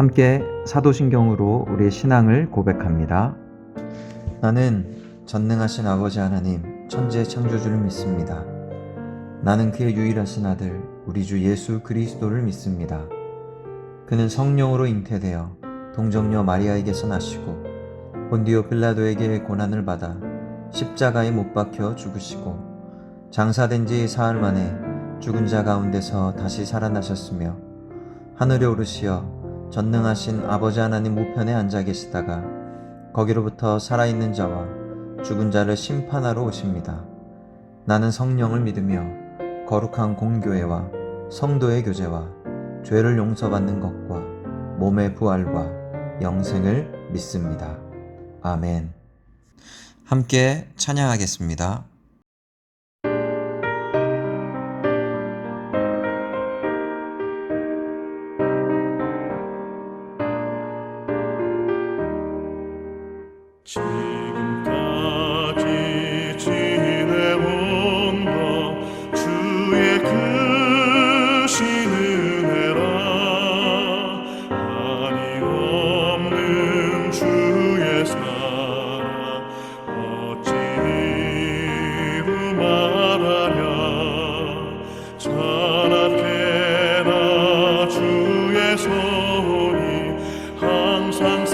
함께 사도신경으로 우리의 신앙을 고백합니다. 나는 전능하신 아버지 하나님 천지의 창조주를 믿습니다. 나는 그의 유일하신 아들 우리 주 예수 그리스도를 믿습니다. 그는 성령으로 잉태되어 동정녀 마리아에게서 나시고 본디오 빌라도에게 고난을 받아 십자가에 못 박혀 죽으시고 장사된 지 사흘 만에 죽은 자 가운데서 다시 살아나셨으며 하늘에 오르시어 전능하신 아버지 하나님 우편에 앉아 계시다가 거기로부터 살아있는 자와 죽은 자를 심판하러 오십니다. 나는 성령을 믿으며 거룩한 공교회와 성도의 교제와 죄를 용서받는 것과 몸의 부활과 영생을 믿습니다. 아멘. 함께 찬양하겠습니다. 지금까지 지내온 것 주의 크신 은혜라. 한이 없는 주의 사랑 어찌 이루 말하랴. 찬악해라 주의 손이 항상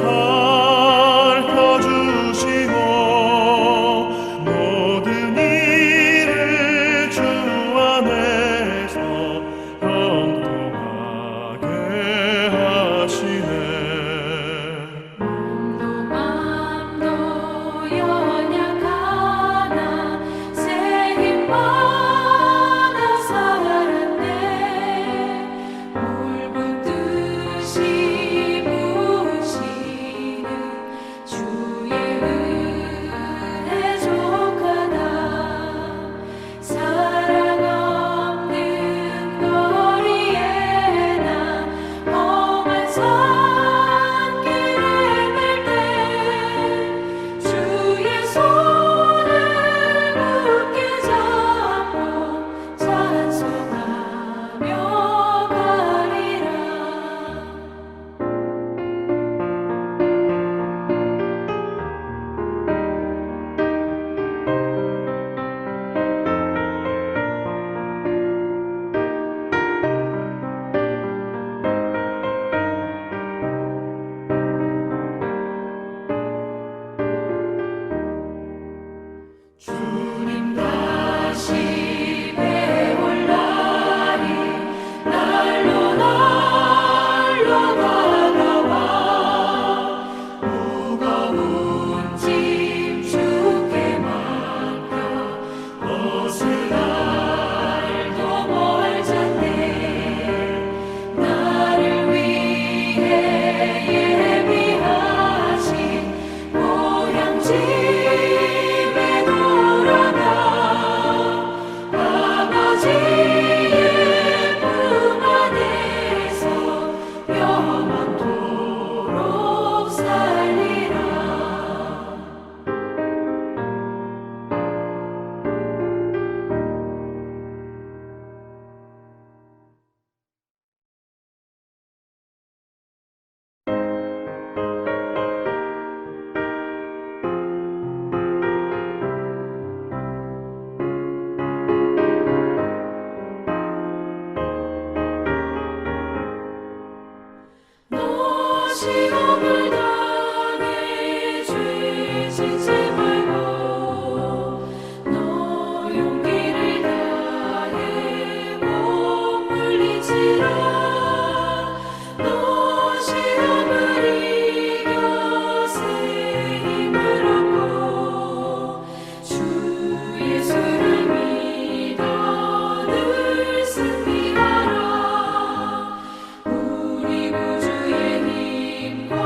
주님 다시 배울 날이 날로 날로 다가와. 무거운 짐 주께 맡겨 벗을 날도 멀잖네. 나를 위해 예비하신 고향집 시험을 당해 죄 짓지 말고 너 용기를 다해 몸 물리치라. 너 시험을 이겨 새 힘을 얻고 주 예수를 믿어 늘 승리하라. 우리 구주의 힘과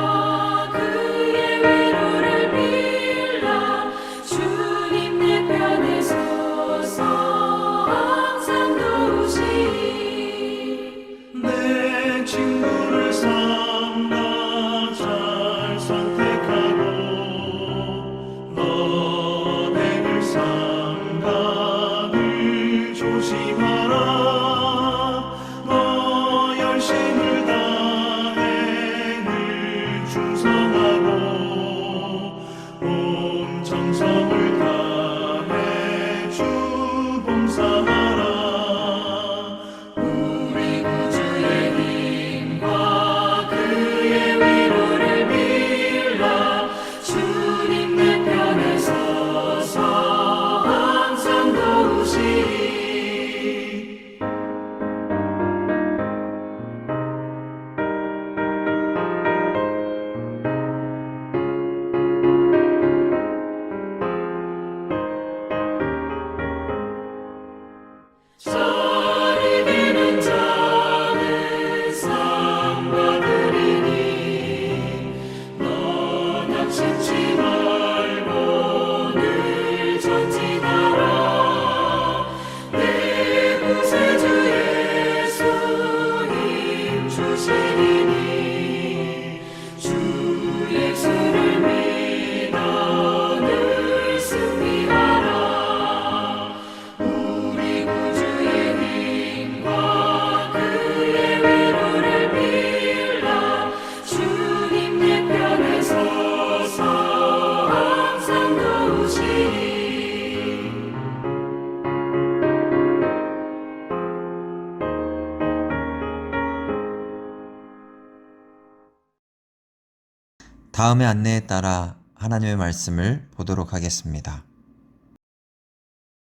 다음의 안내에 따라 하나님의 말씀을 보도록 하겠습니다.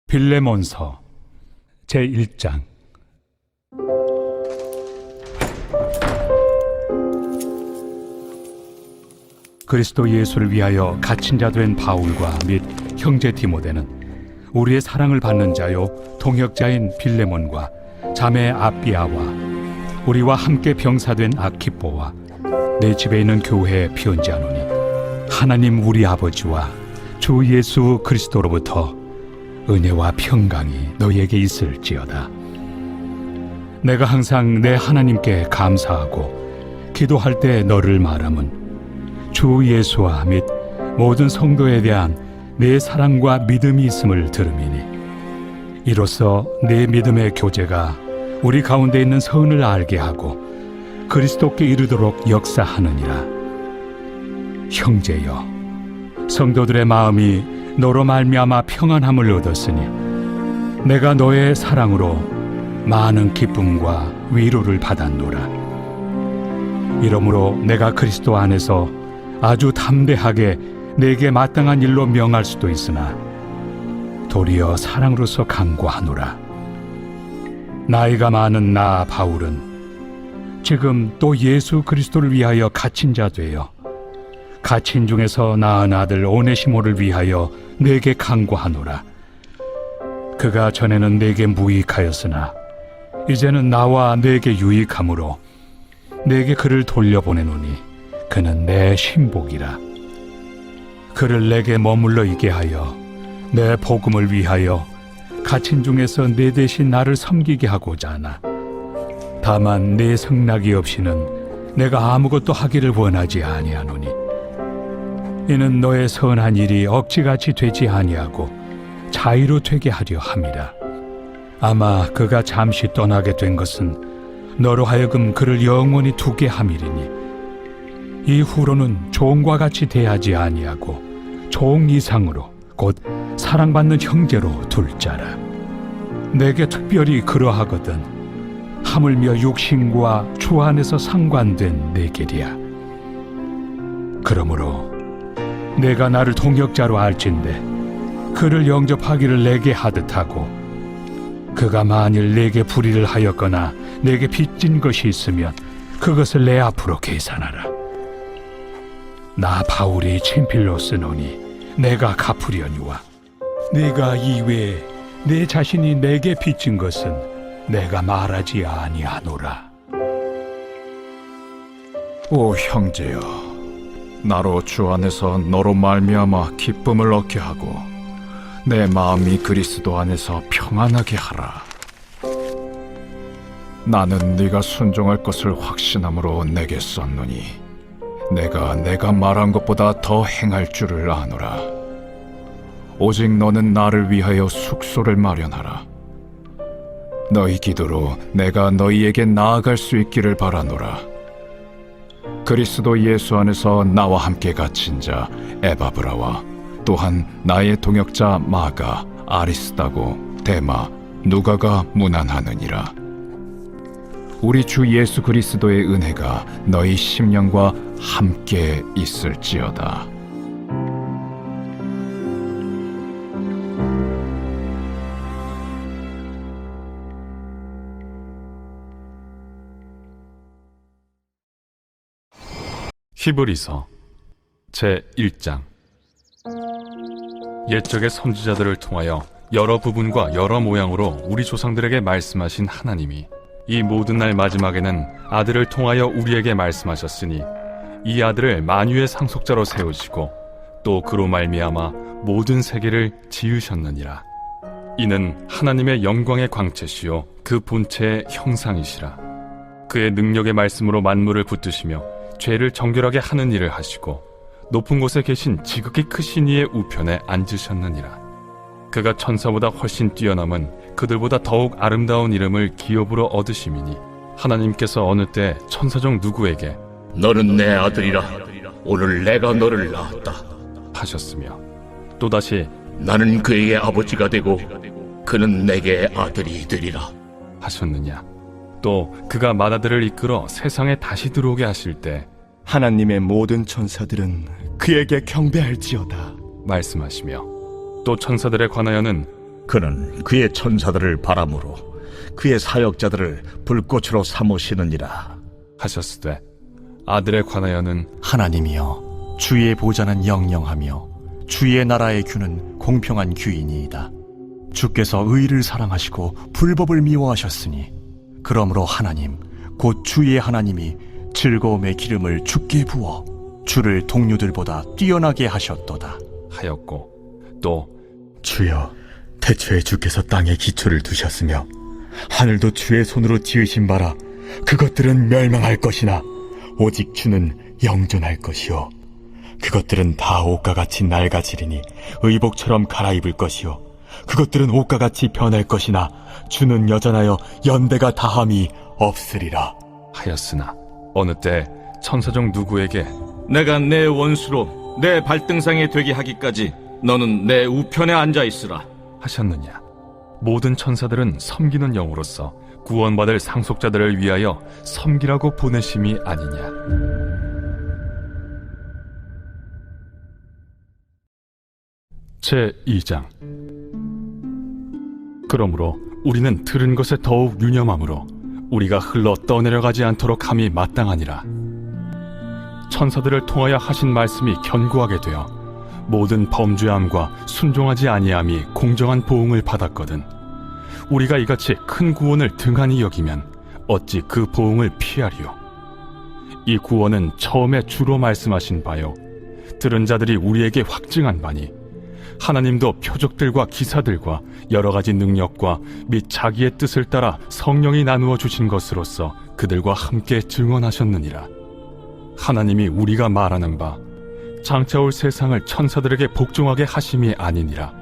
빌레몬서 제1장. 그리스도 예수를 위하여 갇힌 자 된 바울과 및 형제 디모데는 우리의 사랑을 받는 자요 동역자인 빌레몬과 자매 아비아와 우리와 함께 병사된 아키뽀와 내 집에 있는 교회에 편지하노니 하나님 우리 아버지와 주 예수 그리스도로부터 은혜와 평강이 너희에게 있을지어다. 내가 항상 내 하나님께 감사하고 기도할 때 너를 말함은 주 예수와 및 모든 성도에 대한 내 사랑과 믿음이 있음을 들음이니 이로써 내 믿음의 교제가 우리 가운데 있는 선을 알게 하고 그리스도께 이르도록 역사하느니라. 형제여, 성도들의 마음이 너로 말미암아 평안함을 얻었으니 내가 너의 사랑으로 많은 기쁨과 위로를 받았노라. 이러므로 내가 그리스도 안에서 아주 담대하게 내게 마땅한 일로 명할 수도 있으나 도리어 사랑으로서 강구하노라. 나이가 많은 나 바울은 지금 또 예수 그리스도를 위하여 갇힌 자 되어 갇힌 중에서 낳은 아들 오네시모를 위하여 내게 간구하노라. 그가 전에는 내게 무익하였으나 이제는 나와 내게 유익함으로 내게 그를 돌려보내노니 그는 내 신복이라. 그를 내게 머물러 있게 하여 내 복음을 위하여 갇힌 중에서 내 대신 나를 섬기게 하고자 하나 다만 내 성낙이 없이는 내가 아무것도 하기를 원하지 아니하노니 이는 너의 선한 일이 억지같이 되지 아니하고 자의로 되게 하려 함이라. 아마 그가 잠시 떠나게 된 것은 너로 하여금 그를 영원히 두게 함이리니 이후로는 종과 같이 대하지 아니하고 종 이상으로 곧 사랑받는 형제로 둘 자라. 내게 특별히 그러하거든 하물며 육신과 주 안에서 상관된 내 길이야. 그러므로 내가 나를 동역자로 알진대 그를 영접하기를 내게 하듯하고 그가 만일 내게 불의를 하였거나 내게 빚진 것이 있으면 그것을 내 앞으로 계산하라. 나 바울이 친필로 쓰노니 내가 갚으려니와 네가 이외에 내 자신이 내게 빚진 것은 내가 말하지 아니하노라. 오 형제여, 나로 주 안에서 너로 말미암아 기쁨을 얻게 하고 내 마음이 그리스도 안에서 평안하게 하라. 나는 네가 순종할 것을 확신함으로 내게 썼노니 내가 말한 것보다 더 행할 줄을 아노라. 오직 너는 나를 위하여 숙소를 마련하라. 너희 기도로 내가 너희에게 나아갈 수 있기를 바라노라. 그리스도 예수 안에서 나와 함께 갇힌 자 에바브라와 또한 나의 동역자 마가, 아리스다고, 데마, 누가가 문안하느니라. 우리 주 예수 그리스도의 은혜가 너희 심령과 함께 있을지어다. 히브리서 제1장. 옛적의 선지자들을 통하여 여러 부분과 여러 모양으로 우리 조상들에게 말씀하신 하나님이 이 모든 날 마지막에는 아들을 통하여 우리에게 말씀하셨으니 이 아들을 만유의 상속자로 세우시고 또 그로 말미암아 모든 세계를 지으셨느니라. 이는 하나님의 영광의 광채시요 그 본체의 형상이시라. 그의 능력의 말씀으로 만물을 붙드시며 죄를 정결하게 하는 일을 하시고 높은 곳에 계신 지극히 크신 이의 우편에 앉으셨느니라. 그가 천사보다 훨씬 뛰어남은 그들보다 더욱 아름다운 이름을 기업으로 얻으심이니 하나님께서 어느 때 천사 중 누구에게 너는 내 아들이라 오늘 내가 너를 낳았다 하셨으며 또다시 나는 그에게 아버지가 되고 그는 내게 아들이 되리라 하셨느냐. 또 그가 맏아들을 이끌어 세상에 다시 들어오게 하실 때 하나님의 모든 천사들은 그에게 경배할지어다. 말씀하시며 또 천사들에 관하여는 그는 그의 천사들을 바람으로 그의 사역자들을 불꽃으로 삼으시느니라. 하셨으되 아들에 관하여는 하나님이여, 주의 보좌는 영영하며 주의 나라의 규는 공평한 규이니이다. 주께서 의를 사랑하시고 불법을 미워하셨으니 그러므로 하나님 곧 주의 하나님이 즐거움의 기름을 주께 부어 주를 동료들보다 뛰어나게 하셨도다 하였고 또 주여, 태초에 주께서 땅에 기초를 두셨으며 하늘도 주의 손으로 지으신 바라. 그것들은 멸망할 것이나 오직 주는 영존할 것이요 그것들은 다 옷과 같이 낡아지리니 의복처럼 갈아입을 것이요 그것들은 옷과 같이 변할 것이나 주는 여전하여 연대가 다함이 없으리라. 하였으나 어느 때 천사 중 누구에게 내가 내 원수로 내 발등상에 되게 하기까지 너는 내 우편에 앉아 있으라 하셨느냐. 모든 천사들은 섬기는 영으로서 구원받을 상속자들을 위하여 섬기라고 보내심이 아니냐. 제2장. 그러므로 우리는 들은 것에 더욱 유념함으로 우리가 흘러 떠내려가지 않도록 함이 마땅하니라. 천사들을 통하여 하신 말씀이 견고하게 되어 모든 범죄함과 순종하지 아니함이 공정한 보응을 받았거든 우리가 이같이 큰 구원을 등한히 여기면 어찌 그 보응을 피하리요. 이 구원은 처음에 주로 말씀하신 바요 들은 자들이 우리에게 확증한 바니 하나님도 표적들과 기사들과 여러 가지 능력과 및 자기의 뜻을 따라 성령이 나누어 주신 것으로서 그들과 함께 증언하셨느니라. 하나님이 우리가 말하는 바 장차 올 세상을 천사들에게 복종하게 하심이 아니니라.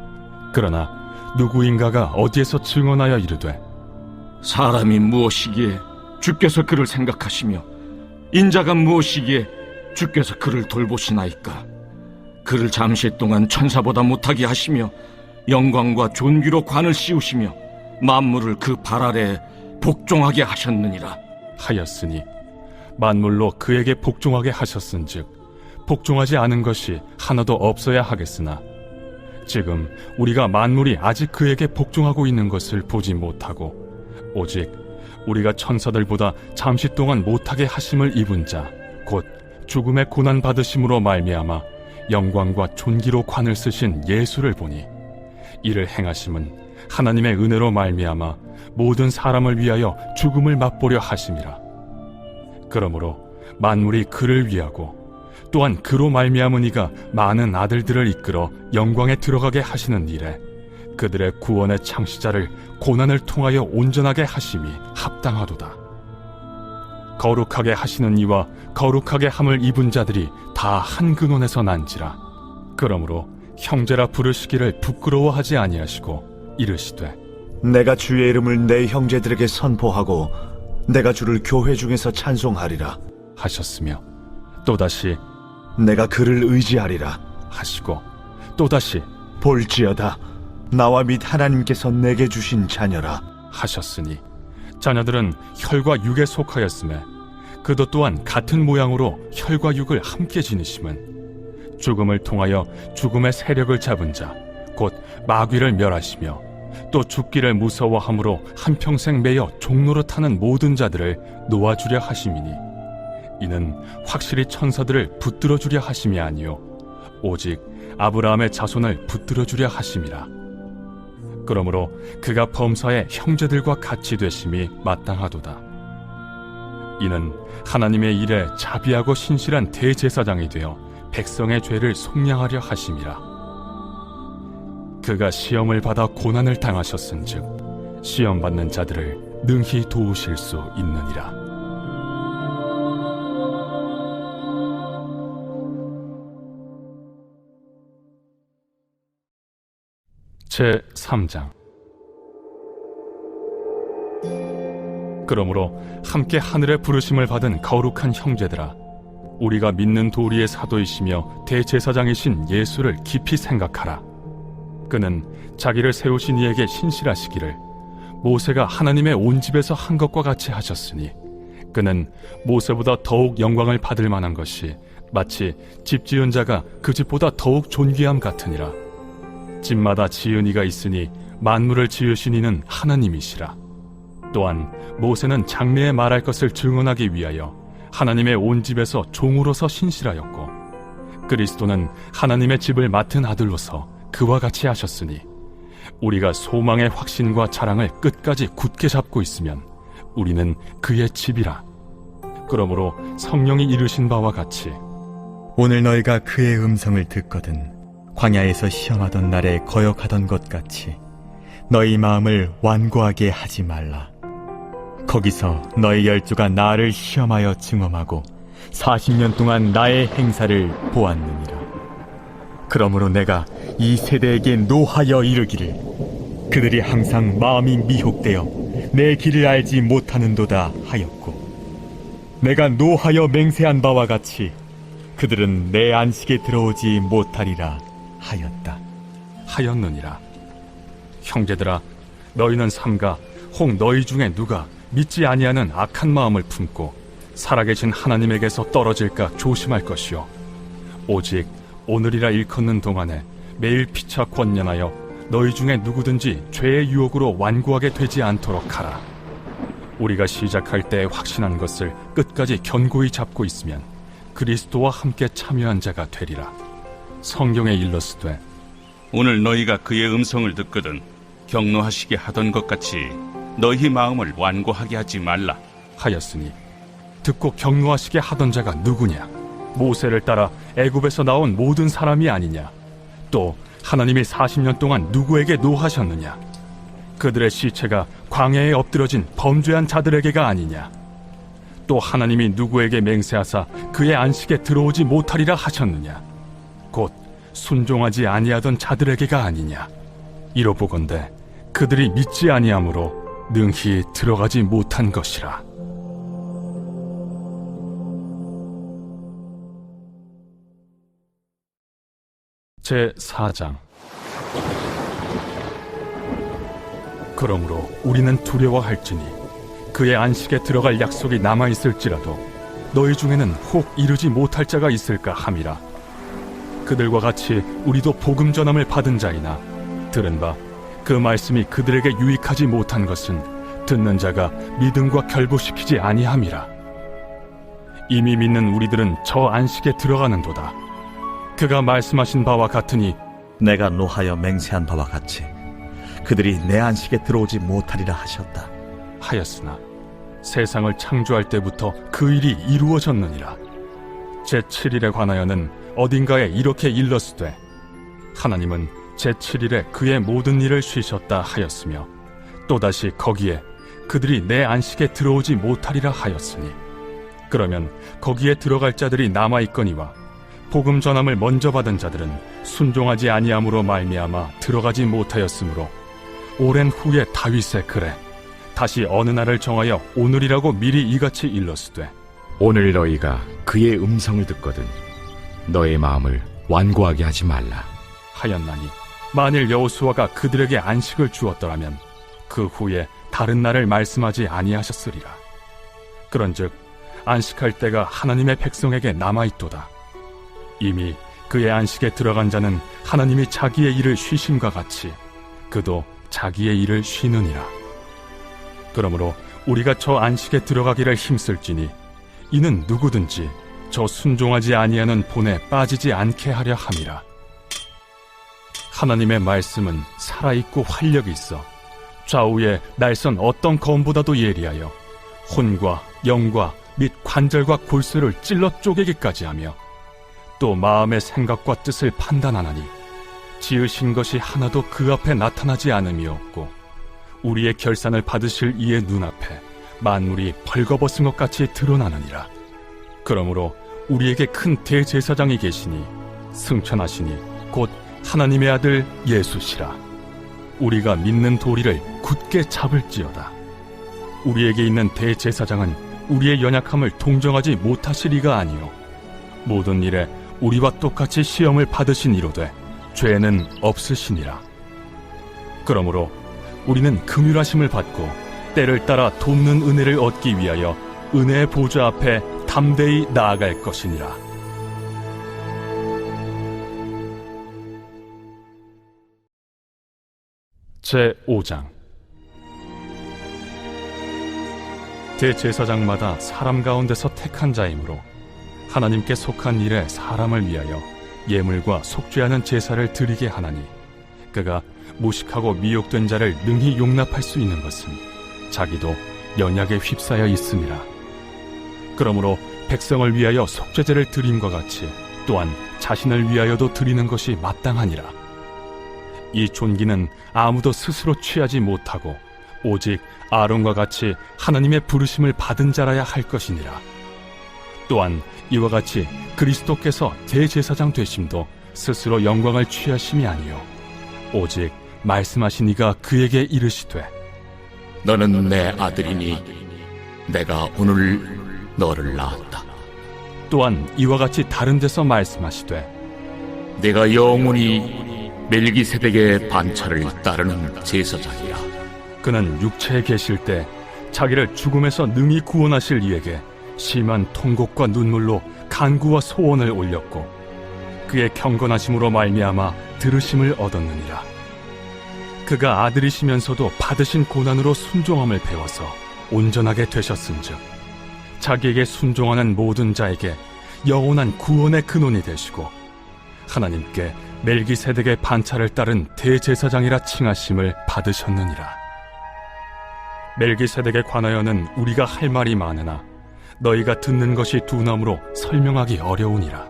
그러나 누구인가가 어디에서 증언하여 이르되 사람이 무엇이기에 주께서 그를 생각하시며 인자가 무엇이기에 주께서 그를 돌보시나이까. 그를 잠시 동안 천사보다 못하게 하시며 영광과 존귀로 관을 씌우시며 만물을 그 발 아래에 복종하게 하셨느니라 하였으니 만물로 그에게 복종하게 하셨은즉 복종하지 않은 것이 하나도 없어야 하겠으나 지금 우리가 만물이 아직 그에게 복종하고 있는 것을 보지 못하고 오직 우리가 천사들보다 잠시 동안 못하게 하심을 입은 자 곧 죽음의 고난 받으심으로 말미암아 영광과 존귀로 관을 쓰신 예수를 보니 이를 행하심은 하나님의 은혜로 말미암아 모든 사람을 위하여 죽음을 맛보려 하심이라. 그러므로 만물이 그를 위하고 또한 그로 말미암은 이가 많은 아들들을 이끌어 영광에 들어가게 하시는 일에 그들의 구원의 창시자를 고난을 통하여 온전하게 하심이 합당하도다. 거룩하게 하시는 이와 거룩하게 함을 입은 자들이 다 한 근원에서 난지라. 그러므로 형제라 부르시기를 부끄러워하지 아니하시고 이르시되 내가 주의 이름을 내 형제들에게 선포하고 내가 주를 교회 중에서 찬송하리라 하셨으며 또다시 내가 그를 의지하리라 하시고 또다시 볼지어다 나와 및 하나님께서 내게 주신 자녀라 하셨으니 자녀들은 혈과 육에 속하였음에 그도 또한 같은 모양으로 혈과 육을 함께 지니심은 죽음을 통하여 죽음의 세력을 잡은 자 곧 마귀를 멸하시며 또 죽기를 무서워함으로 한평생 매여 종로로 타는 모든 자들을 놓아주려 하심이니 이는 확실히 천사들을 붙들어 주려 하심이 아니요 오직 아브라함의 자손을 붙들어 주려 하심이라. 그러므로 그가 범사의 형제들과 같이 되심이 마땅하도다. 이는 하나님의 일에 자비하고 신실한 대제사장이 되어 백성의 죄를 속량하려 하심이라. 그가 시험을 받아 고난을 당하셨은즉 시험 받는 자들을 능히 도우실 수 있느니라. 제3장. 그러므로 함께 하늘의 부르심을 받은 거룩한 형제들아, 우리가 믿는 도리의 사도이시며 대제사장이신 예수를 깊이 생각하라. 그는 자기를 세우신 이에게 신실하시기를 모세가 하나님의 온 집에서 한 것과 같이 하셨으니 그는 모세보다 더욱 영광을 받을 만한 것이 마치 집 지은 자가 그 집보다 더욱 존귀함 같으니라. 집마다 지은 이가 있으니 만물을 지으신 이는 하나님이시라. 또한 모세는 장래에 말할 것을 증언하기 위하여 하나님의 온 집에서 종으로서 신실하였고, 그리스도는 하나님의 집을 맡은 아들로서 그와 같이 하셨으니, 우리가 소망의 확신과 자랑을 끝까지 굳게 잡고 있으면 우리는 그의 집이라. 그러므로 성령이 이르신 바와 같이 오늘 너희가 그의 음성을 듣거든 광야에서 시험하던 날에 거역하던 것 같이 너희 마음을 완고하게 하지 말라. 거기서 너희 열조가 나를 시험하여 증험하고 40년 동안 나의 행사를 보았느니라. 그러므로 내가 이 세대에게 노하여 이르기를, 그들이 항상 마음이 미혹되어 내 길을 알지 못하는도다 하였고, 내가 노하여 맹세한 바와 같이 그들은 내 안식에 들어오지 못하리라 하였느니라. 형제들아, 너희는 삼가 혹 너희 중에 누가 믿지 아니하는 악한 마음을 품고 살아계신 하나님에게서 떨어질까 조심할 것이요, 오직 오늘이라 일컫는 동안에 매일 피차 권면하여 너희 중에 누구든지 죄의 유혹으로 완고하게 되지 않도록 하라. 우리가 시작할 때 확신한 것을 끝까지 견고히 잡고 있으면 그리스도와 함께 참여한 자가 되리라. 성경에 일렀으되 오늘 너희가 그의 음성을 듣거든 격노하시게 하던 것 같이 너희 마음을 완고하게 하지 말라 하였으니, 듣고 격노하시게 하던 자가 누구냐? 모세를 따라 애굽에서 나온 모든 사람이 아니냐? 또 하나님이 40년 동안 누구에게 노하셨느냐? 그들의 시체가 광야에 엎드러진 범죄한 자들에게가 아니냐? 또 하나님이 누구에게 맹세하사 그의 안식에 들어오지 못하리라 하셨느냐? 곧 순종하지 아니하던 자들에게가 아니냐? 이로보건대 그들이 믿지 아니하므로 능히 들어가지 못한 것이라. 제4장. 그러므로 우리는 두려워할지니 그의 안식에 들어갈 약속이 남아있을지라도 너희 중에는 혹 이르지 못할 자가 있을까 함이라. 그들과 같이 우리도 복음 전함을 받은 자이나 들은 바 그 말씀이 그들에게 유익하지 못한 것은 듣는 자가 믿음과 결부시키지 아니함이라. 이미 믿는 우리들은 저 안식에 들어가는도다. 그가 말씀하신 바와 같으니 내가 노하여 맹세한 바와 같이 그들이 내 안식에 들어오지 못하리라 하셨다 하였으나 세상을 창조할 때부터 그 일이 이루어졌느니라. 제7일에 관하여는 어딘가에 이렇게 일렀으되 하나님은 제7일에 그의 모든 일을 쉬셨다 하였으며, 또다시 거기에 그들이 내 안식에 들어오지 못하리라 하였으니, 그러면 거기에 들어갈 자들이 남아있거니와 복음 전함을 먼저 받은 자들은 순종하지 아니함으로 말미암아 들어가지 못하였으므로, 오랜 후에 다윗의 글에 다시 어느 날을 정하여 오늘이라고 미리 이같이 일렀으되 오늘 너희가 그의 음성을 듣거든 너의 마음을 완고하게 하지 말라 하였나니, 만일 여호수아가 그들에게 안식을 주었더라면 그 후에 다른 날을 말씀하지 아니하셨으리라. 그런즉 안식할 때가 하나님의 백성에게 남아있도다. 이미 그의 안식에 들어간 자는 하나님이 자기의 일을 쉬심과 같이 그도 자기의 일을 쉬느니라. 그러므로 우리가 저 안식에 들어가기를 힘쓸지니 이는 누구든지 저 순종하지 아니하는 본에 빠지지 않게 하려 함이라. 하나님의 말씀은 살아있고 활력이 있어 좌우에 날선 어떤 검보다도 예리하여 혼과 영과 및 관절과 골수를 찔러 쪼개기까지 하며 또 마음의 생각과 뜻을 판단하나니 지으신 것이 하나도 그 앞에 나타나지 않음이 없고 우리의 결산을 받으실 이의 눈앞에 만물이 벌거벗은 것 같이 드러나느니라. 그러므로 우리에게 큰 대제사장이 계시니 승천하시니 곧 하나님의 아들 예수시라. 우리가 믿는 도리를 굳게 잡을지어다. 우리에게 있는 대제사장은 우리의 연약함을 동정하지 못하시리가 아니요 모든 일에 우리와 똑같이 시험을 받으신 이로되 죄는 없으시니라. 그러므로 우리는 긍휼하심을 받고 때를 따라 돕는 은혜를 얻기 위하여 은혜의 보좌 앞에 담대히 나아갈 것이니라. 제5장. 대제사장마다 사람 가운데서 택한 자이므로 하나님께 속한 일에 사람을 위하여 예물과 속죄하는 제사를 드리게 하나니, 그가 무식하고 미혹된 자를 능히 용납할 수 있는 것은 자기도 연약에 휩싸여 있음이라. 그러므로 백성을 위하여 속죄제를 드림과 같이 또한 자신을 위하여도 드리는 것이 마땅하니라. 이 존귀는 아무도 스스로 취하지 못하고 오직 아론과 같이 하나님의 부르심을 받은 자라야 할 것이니라. 또한 이와 같이 그리스도께서 대제사장 되심도 스스로 영광을 취하심이 아니요 오직 말씀하신 이가 그에게 이르시되, 너는 내 아들이니 내가 오늘 너를 낳았다. 또한 이와 같이 다른 데서 말씀하시되, 내가 영원히 멜기세덱의 반차를 따르는 제사장이라. 그는 육체에 계실 때 자기를 죽음에서 능히 구원하실 이에게 심한 통곡과 눈물로 간구와 소원을 올렸고 그의 경건하심으로 말미암아 들으심을 얻었느니라. 그가 아들이시면서도 받으신 고난으로 순종함을 배워서 온전하게 되셨은즉 자기에게 순종하는 모든 자에게 영원한 구원의 근원이 되시고 하나님께 멜기세덱의 반차를 따른 대제사장이라 칭하심을 받으셨느니라. 멜기세덱에 관하여는 우리가 할 말이 많으나 너희가 듣는 것이 둔함으로 설명하기 어려우니라.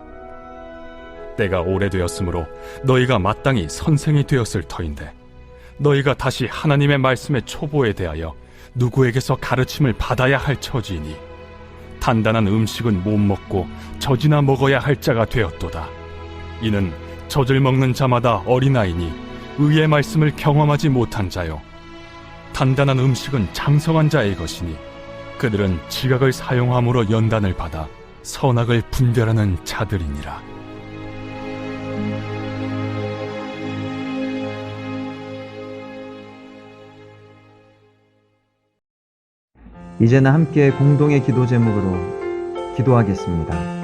때가 오래되었으므로 너희가 마땅히 선생이 되었을 터인데 너희가 다시 하나님의 말씀의 초보에 대하여 누구에게서 가르침을 받아야 할 처지이니 단단한 음식은 못 먹고 젖이나 먹어야 할 자가 되었도다. 이는 젖을 먹는 자마다 어린아이니 의의 말씀을 경험하지 못한 자요 단단한 음식은 장성한 자의 것이니 그들은 지각을 사용함으로 연단을 받아 선악을 분별하는 자들이니라. 이제는 함께 공동의 기도 제목으로 기도하겠습니다.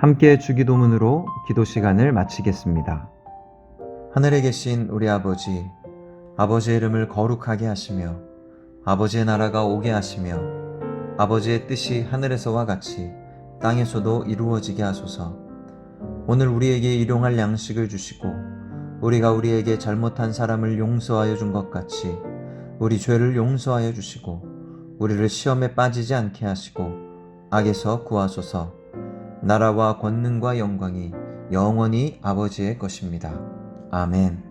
함께 주기도문으로 기도 시간을 마치겠습니다. 하늘에 계신 우리 아버지, 아버지의 이름을 거룩하게 하시며 아버지의 나라가 오게 하시며 아버지의 뜻이 하늘에서와 같이 땅에서도 이루어지게 하소서. 오늘 우리에게 일용할 양식을 주시고 우리가 우리에게 잘못한 사람을 용서하여 준 것 같이 우리 죄를 용서하여 주시고 우리를 시험에 빠지지 않게 하시고 악에서 구하소서. 나라와 권능과 영광이 영원히 아버지의 것입니다. 아멘.